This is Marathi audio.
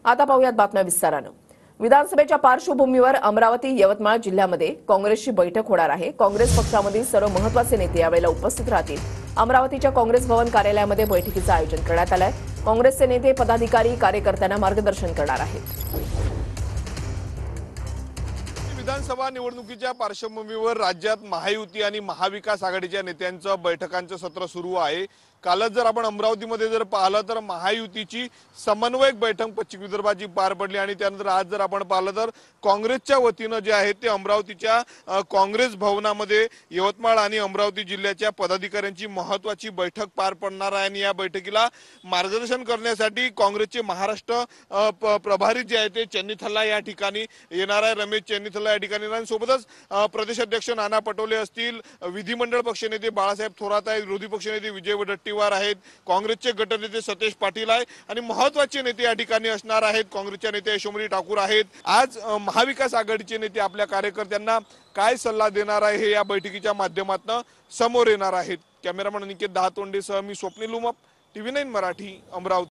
आता पाहूयात बातम्या विस्तारानं। विधानसभेच्या पार्श्वभूमीवर अमरावती यवतमाळ जिल्ह्यामध्ये काँग्रेसची बैठक होणार आहे। काँग्रेस पक्षामधील सर्व महत्त्वाचे नेते यावेळेला उपस्थित राहतील। अमरावतीच्या काँग्रेस भवन कार्यालयामध्ये बैठकीचं आयोजन करण्यात आलंय। काँग्रेसचे नेते, पदाधिकारी, कार्यकर्त्यांना मार्गदर्शन करणार आहेत। विधानसभा निवडणुकीच्या पार्श्वभूमीवर राज्यात महायुती आणि महाविकास आघाडीच्या नेत्यांचं बैठकांचं सत्र सुरू आहे। कालच जर आपण अमरावतीमध्ये जर पाहिलं तर महायुतीची समन्वयक बैठक पश्चिम विदर्भाची पार पडली आणि त्यानंतर आज जर आपण पाहिलं तर काँग्रेसच्या वतीनं जे आहे ते अमरावतीच्या काँग्रेस भवनामध्ये यवतमाळ आणि अमरावती जिल्ह्याच्या पदाधिकाऱ्यांची महत्त्वाची बैठक पार पडणार आहे। आणि या बैठकीला मार्गदर्शन करण्यासाठी काँग्रेसचे महाराष्ट्र प्रभारी जे आहे ते चेन्नीथल्ला या ठिकाणी येणार आहे। रमेश चेन्नीथल्ला या ठिकाणी येणार, सोबतच प्रदेशाध्यक्ष नाना पटोले असतील, विधिमंडळ पक्षनेते बाळासाहेब थोरात आहेत, विरोधी पक्षनेते विजय वडेट्टीवार आहेत, काँग्रेसचे गटनेते सतेज पाटील आहे आणि महत्त्वाचे नेते या ठिकाणी असणार आहेत। काँग्रेसच्या नेते यशोमती ठाकूर आहेत। आज महाविकास आघाडीचे नेते आपल्या कार्यकर्त्यांना काय सल्ला देणार आहे हे या बैठकीच्या माध्यमातून समोर येणार आहेत। कॅमेरामन अनिकेत दहातोंडेसह मी स्वप्नील उमप, TV9 मराठी, अमरावती।